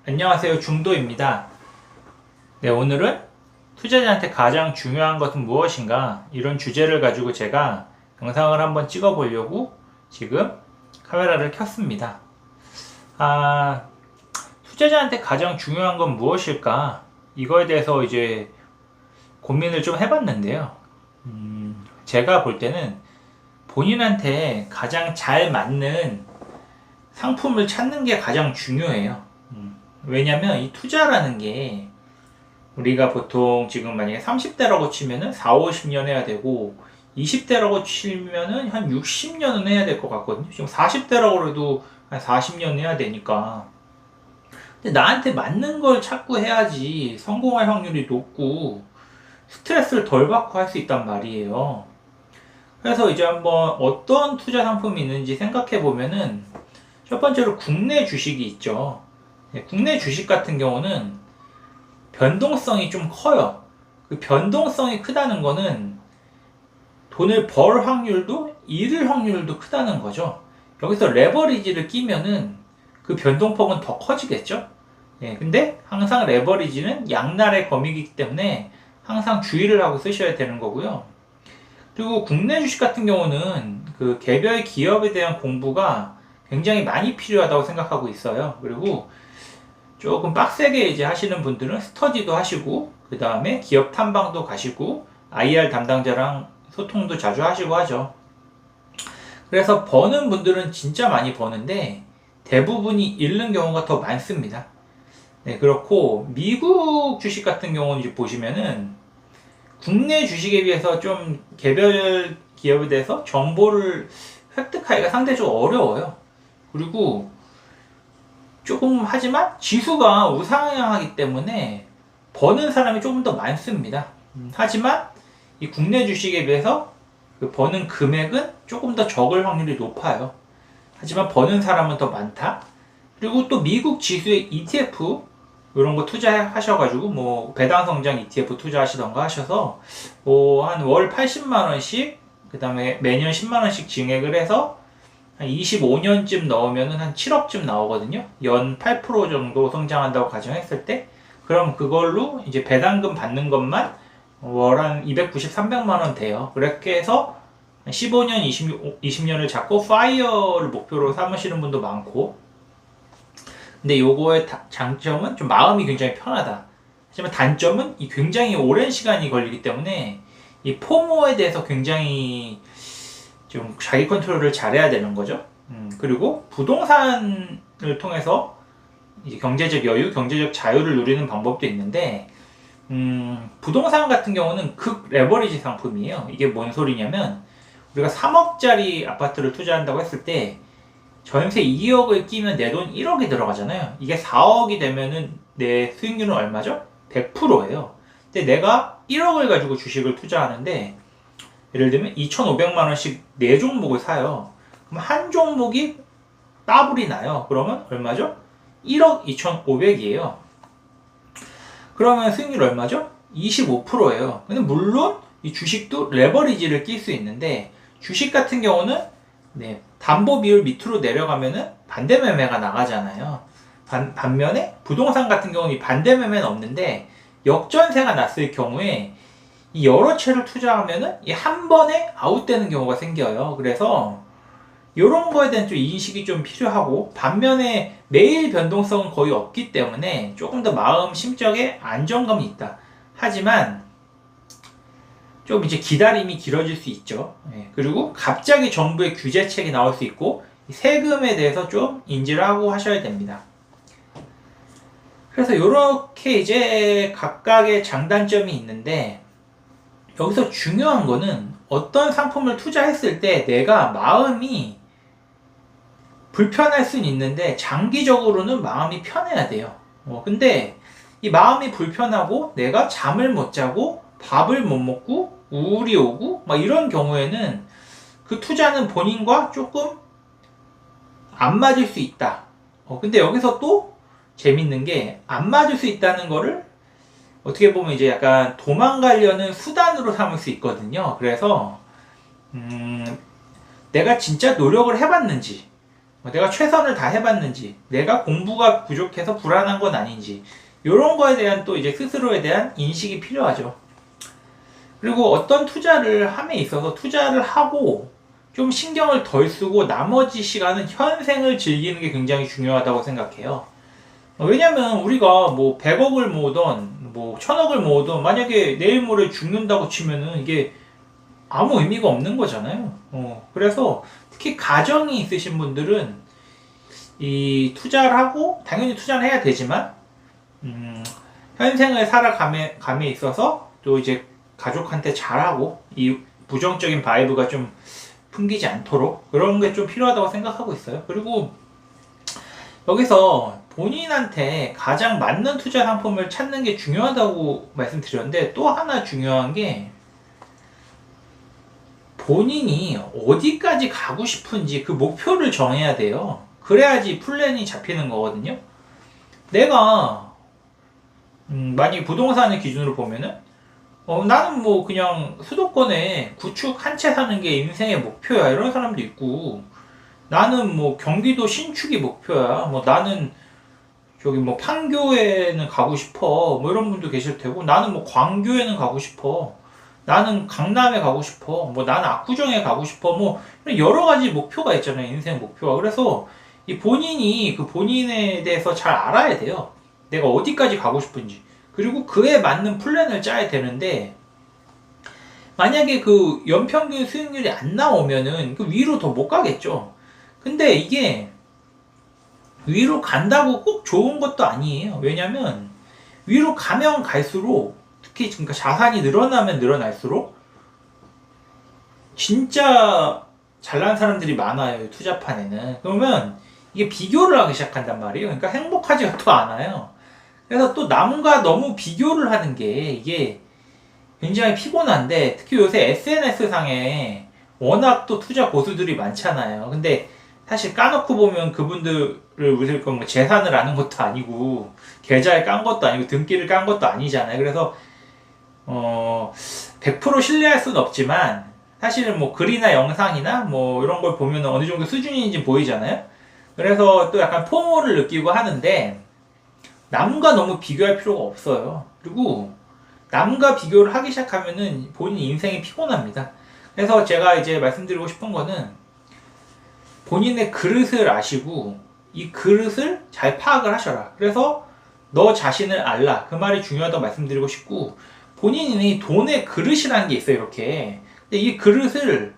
안녕하세요. 중도입니다. 네, 오늘은 투자자한테 가장 중요한 것은 무엇인가? 이런 주제를 가지고 제가 영상을 한번 찍어 보려고 지금 카메라를 켰습니다. 투자자한테 가장 중요한 건 무엇일까? 이거에 대해서 이제 고민을 좀 해봤는데요. 제가 볼 때는 본인한테 가장 잘 맞는 상품을 찾는 게 가장 중요해요. 왜냐면 이 투자라는 게 우리가 보통 지금 만약에 30대라고 치면은 4, 50년 해야 되고 20대라고 치면은 한 60년은 해야 될 것 같거든요. 지금 40대라고 해도 한 40년 해야 되니까. 근데 나한테 맞는 걸 찾고 해야지 성공할 확률이 높고 스트레스를 덜 받고 할 수 있단 말이에요. 그래서 이제 한번 어떤 투자 상품이 있는지 생각해 보면은 첫 번째로 국내 주식이 있죠. 국내 주식 같은 경우는 변동성이 좀 커요. 그 변동성이 크다는 거는 돈을 벌 확률도 잃을 확률도 크다는 거죠. 여기서 레버리지를 끼면은 그 변동폭은 더 커지겠죠. 근데 항상 레버리지는 양날의 검이기 때문에 항상 주의를 하고 쓰셔야 되는 거고요. 그리고 국내 주식 같은 경우는 그 개별 기업에 대한 공부가 굉장히 많이 필요하다고 생각하고 있어요. 그리고 조금 빡세게 이제 하시는 분들은 스터디도 하시고, 그 다음에 기업 탐방도 가시고, IR 담당자랑 소통도 자주 하시고 하죠. 그래서 버는 분들은 진짜 많이 버는데, 대부분이 잃는 경우가 더 많습니다. 네, 그렇고, 미국 주식 같은 경우는 이제 보시면은, 국내 주식에 비해서 좀 개별 기업에 대해서 정보를 획득하기가 상대적으로 어려워요. 그리고 조금 하지만 지수가 우상향하기 때문에 버는 사람이 조금 더 많습니다. 하지만 이 국내 주식에 비해서 그 버는 금액은 조금 더 적을 확률이 높아요. 하지만 버는 사람은 더 많다. 그리고 또 미국 지수의 ETF 이런 거 투자하셔가지고 뭐 배당 성장 ETF 투자하시던가 하셔서 뭐 한 월 80만 원씩 그 다음에 매년 10만 원씩 증액을 해서 한 25년쯤 넣으면 한 7억쯤 나오거든요. 연 8% 정도 성장한다고 가정했을 때, 그럼 그걸로 이제 배당금 받는 것만 월 한 290, 300만 원 돼요. 그렇게 해서 15년, 20년을 잡고 파이어를 목표로 삼으시는 분도 많고, 근데 요거의 장점은 좀 마음이 굉장히 편하다. 하지만 단점은 이 굉장히 오랜 시간이 걸리기 때문에 이 포모에 대해서 굉장히 좀 자기 컨트롤을 잘해야 되는 거죠. 그리고 부동산을 통해서 이제 경제적 여유, 경제적 자유를 누리는 방법도 있는데, 부동산 같은 경우는 극 레버리지 상품이에요. 이게 뭔 소리냐면, 우리가 3억짜리 아파트를 투자한다고 했을 때, 전세 2억을 끼면 내 돈 1억이 들어가잖아요. 이게 4억이 되면은 내 수익률은 얼마죠? 100%예요. 근데 내가 1억을 가지고 주식을 투자하는데, 예를 들면 2,500만 원씩 4종목을 사요. 그럼 한 종목이 더블이 나요. 그러면 얼마죠? 1억 2,500이에요. 그러면 수익률 얼마죠? 25%예요. 근데 물론 이 주식도 레버리지를 낄 수 있는데, 주식 같은 경우는 담보 비율 밑으로 내려가면은 반대 매매가 나가잖아요. 반면에 부동산 같은 경우는 이 반대 매매는 없는데, 역전세가 났을 경우에 이 여러 채를 투자하면은 이 한 번에 아웃되는 경우가 생겨요. 그래서 이런 거에 대한 좀 인식이 좀 필요하고, 반면에 매일 변동성은 거의 없기 때문에 조금 더 마음 심적에 안정감이 있다. 하지만 좀 이제 기다림이 길어질 수 있죠. 그리고 갑자기 정부의 규제책이 나올 수 있고, 세금에 대해서 좀 인지를 하고 하셔야 됩니다. 그래서 이렇게 이제 각각의 장단점이 있는데, 여기서 중요한 거는 어떤 상품을 투자했을 때 내가 마음이 불편할 수는 있는데 장기적으로는 마음이 편해야 돼요. 근데 이 마음이 불편하고 내가 잠을 못 자고 밥을 못 먹고 우울이 오고 막 이런 경우에는 그 투자는 본인과 조금 안 맞을 수 있다. 근데 여기서 또 재밌는 게, 안 맞을 수 있다는 거를 어떻게 보면 이제 약간 도망가려는 수단으로 삼을 수 있거든요. 그래서 내가 진짜 노력을 해봤는지, 내가 최선을 다 해봤는지, 내가 공부가 부족해서 불안한 건 아닌지, 이런 거에 대한 또 이제 스스로에 대한 인식이 필요하죠. 그리고 어떤 투자를 함에 있어서 투자를 하고 좀 신경을 덜 쓰고 나머지 시간은 현생을 즐기는 게 굉장히 중요하다고 생각해요. 왜냐면 우리가 뭐 100억을 모으던 뭐 1000억을 모으던 만약에 내일 모레 죽는다고 치면은 이게 아무 의미가 없는 거잖아요. 그래서 특히 가정이 있으신 분들은 이 투자를 하고 당연히 투자를 해야 되지만 현생을 살아감에 있어서 또 이제 가족한테 잘하고 이 부정적인 바이브가 좀 풍기지 않도록 그런 게 좀 필요하다고 생각하고 있어요. 그리고 여기서 본인한테 가장 맞는 투자 상품을 찾는 게 중요하다고 말씀드렸는데 또 하나 중요한 게 본인이 어디까지 가고 싶은지 그 목표를 정해야 돼요. 그래야지 플랜이 잡히는 거거든요. 내가 만약에 부동산을 기준으로 보면은 나는 뭐 그냥 수도권에 구축 한 채 사는 게 인생의 목표야 이런 사람도 있고 나는 뭐 경기도 신축이 목표야 뭐 나는 저기 뭐 판교에는 가고 싶어 뭐 이런 분도 계실 테고 나는 뭐 광교에는 가고 싶어 나는 강남에 가고 싶어 뭐 나는 압구정에 가고 싶어 뭐 여러 가지 목표가 있잖아요. 인생 목표가. 그래서 이 본인이 그 본인에 대해서 잘 알아야 돼요. 내가 어디까지 가고 싶은지. 그리고 그에 맞는 플랜을 짜야 되는데 만약에 그 연평균 수익률이 안 나오면은 그 위로 더 못 가겠죠. 근데 이게 위로 간다고 꼭 좋은 것도 아니에요. 왜냐면 위로 가면 갈수록 특히 그러니까 자산이 늘어나면 늘어날수록 진짜 잘난 사람들이 많아요. 투자판에는. 그러면 이게 비교를 하기 시작한단 말이에요. 그러니까 행복하지가 또 않아요. 그래서 또 남과 너무 비교를 하는 게 이게 굉장히 피곤한데 특히 요새 SNS상에 워낙 또 투자 고수들이 많잖아요. 근데 사실 까놓고 보면 그분들을 우리가 뭐 재산을 아는 것도 아니고 계좌에 깐 것도 아니고 등기를 깐 것도 아니잖아요. 그래서 100% 신뢰할 수는 없지만 사실은 뭐 글이나 영상이나 뭐 이런 걸 보면 어느 정도 수준인지 보이잖아요. 그래서 또 약간 포모를 느끼고 하는데 남과 너무 비교할 필요가 없어요. 그리고 남과 비교를 하기 시작하면은 본인 인생이 피곤합니다. 그래서 제가 이제 말씀드리고 싶은 거는 본인의 그릇을 아시고 이 그릇을 잘 파악을 하셔라. 그래서 너 자신을 알라. 그 말이 중요하다고 말씀드리고 싶고 본인이 돈의 그릇이라는 게 있어요. 이렇게. 근데 이 그릇을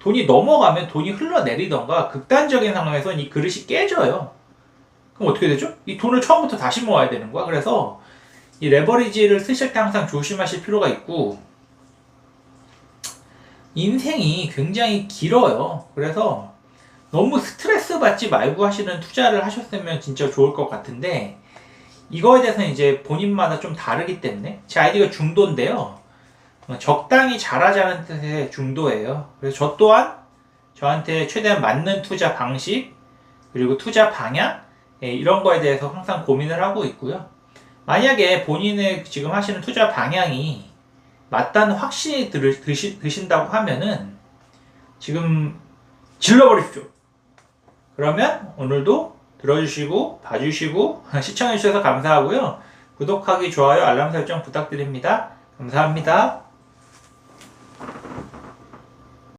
돈이 넘어가면 돈이 흘러내리던가 극단적인 상황에서는 이 그릇이 깨져요. 그럼 어떻게 되죠? 이 돈을 처음부터 다시 모아야 되는 거야. 그래서 이 레버리지를 쓰실 때 항상 조심하실 필요가 있고 인생이 굉장히 길어요. 그래서 너무 스트레스 받지 말고 하시는 투자를 하셨으면 진짜 좋을 것 같은데 이거에 대해서는 이제 본인마다 좀 다르기 때문에 제 아이디가 중도인데요. 적당히 잘하자는 뜻의 중도예요. 그래서 저 또한 저한테 최대한 맞는 투자 방식 그리고 투자 방향 이런 거에 대해서 항상 고민을 하고 있고요. 만약에 본인의 지금 하시는 투자 방향이 맞다는 확신이 드신다고 하면은 지금 질러버리십시오. 그러면 오늘도 들어주시고 봐주시고 시청해주셔서 감사하고요. 구독하기, 좋아요, 알람 설정 부탁드립니다. 감사합니다.